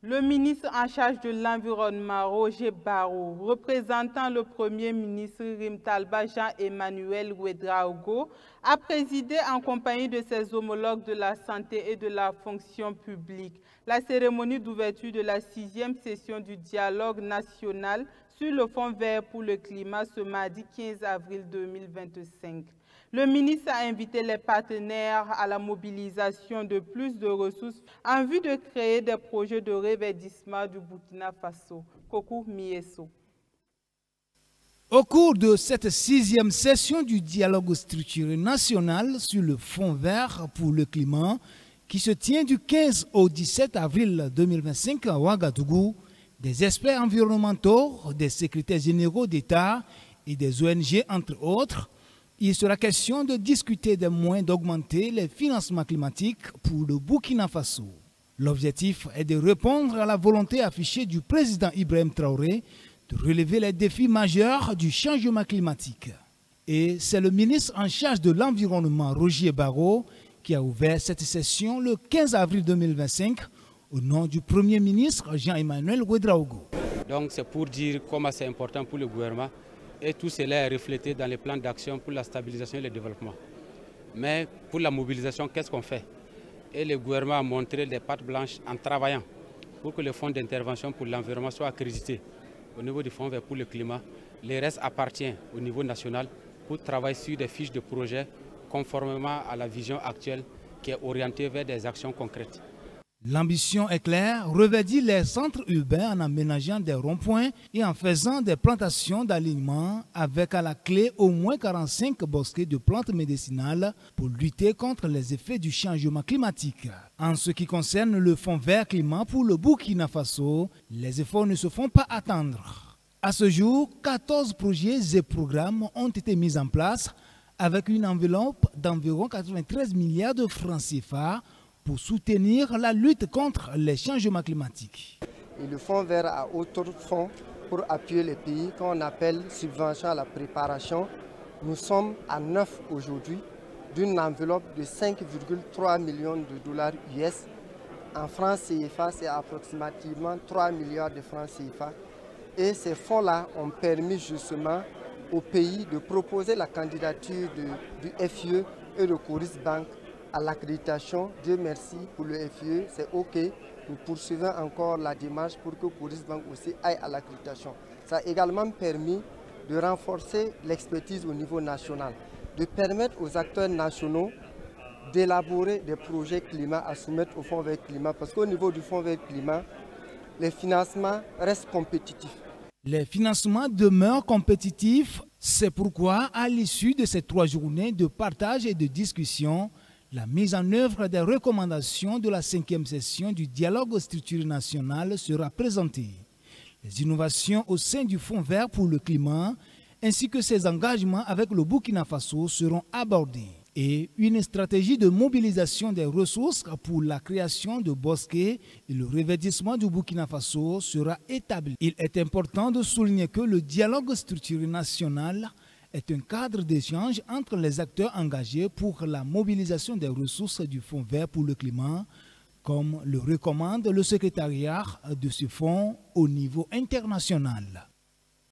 Le ministre en charge de l'Environnement, Roger Barrot, représentant le Premier ministre Rimtalba Jean-Emmanuel Ouédraogo, a présidé en compagnie de ses homologues de la santé et de la fonction publique la cérémonie d'ouverture de la 6e session du dialogue national sur le Fonds vert pour le climat ce mardi 15 avril 2025. Le ministre a invité les partenaires à la mobilisation de plus de ressources en vue de créer des projets de reverdissement du Burkina Faso. Kokou Mieso. Au cours de cette 6e session du dialogue structuré national sur le Fonds vert pour le climat, qui se tient du 15 au 17 avril 2025 à Ouagadougou, des experts environnementaux, des secrétaires généraux d'État et des ONG, entre autres, il sera question de discuter des moyens d'augmenter les financements climatiques pour le Burkina Faso. L'objectif est de répondre à la volonté affichée du président Ibrahim Traoré de relever les défis majeurs du changement climatique. Et c'est le ministre en charge de l'Environnement, Roger Barrot, qui a ouvert cette session le 15 avril 2025 au nom du Premier ministre Jean-Emmanuel Ouédraogo. Donc c'est pour dire comment c'est important pour le gouvernement. Et tout cela est reflété dans les plans d'action pour la stabilisation et le développement. Mais pour la mobilisation, qu'est-ce qu'on fait? Et le gouvernement a montré des pattes blanches en travaillant pour que le fonds d'intervention pour l'environnement soit accrédité au niveau du fonds vert pour le climat. Le reste appartient au niveau national pour travailler sur des fiches de projet conformément à la vision actuelle qui est orientée vers des actions concrètes. L'ambition est claire, reverdir les centres urbains en aménageant des ronds-points et en faisant des plantations d'alignement avec à la clé au moins 45 bosquets de plantes médicinales pour lutter contre les effets du changement climatique. En ce qui concerne le Fonds vert climat pour le Burkina Faso, les efforts ne se font pas attendre. À ce jour, 14 projets et programmes ont été mis en place avec une enveloppe d'environ 93 milliards de francs CFA pour soutenir la lutte contre les changements climatiques. Et le Fonds vert a autre fonds pour appuyer les pays qu'on appelle subvention à la préparation. Nous sommes à 9 aujourd'hui d'une enveloppe de 5,3 millions de dollars US. En francs CFA, c'est approximativement 3 milliards de francs CFA. Et ces fonds-là ont permis justement aux pays de proposer la candidature du FIE et de Coris Bank à l'accréditation. Dieu merci pour le FIE, c'est OK. Nous poursuivons encore la démarche pour que Coris Bank aussi aille à l'accréditation. Ça a également permis de renforcer l'expertise au niveau national, de permettre aux acteurs nationaux d'élaborer des projets climat à soumettre au Fonds vert climat, parce qu'au niveau du Fonds vert climat, les financements restent compétitifs. Les financements demeurent compétitifs, c'est pourquoi à l'issue de ces 3 journées de partage et de discussion, la mise en œuvre des recommandations de la 5e session du dialogue structuré national sera présentée. Les innovations au sein du Fonds vert pour le climat ainsi que ses engagements avec le Burkina Faso seront abordés. Et une stratégie de mobilisation des ressources pour la création de bosquets et le reverdissement du Burkina Faso sera établie. Il est important de souligner que le dialogue structuré national est un cadre d'échange entre les acteurs engagés pour la mobilisation des ressources du Fonds vert pour le climat, comme le recommande le secrétariat de ce fonds au niveau international.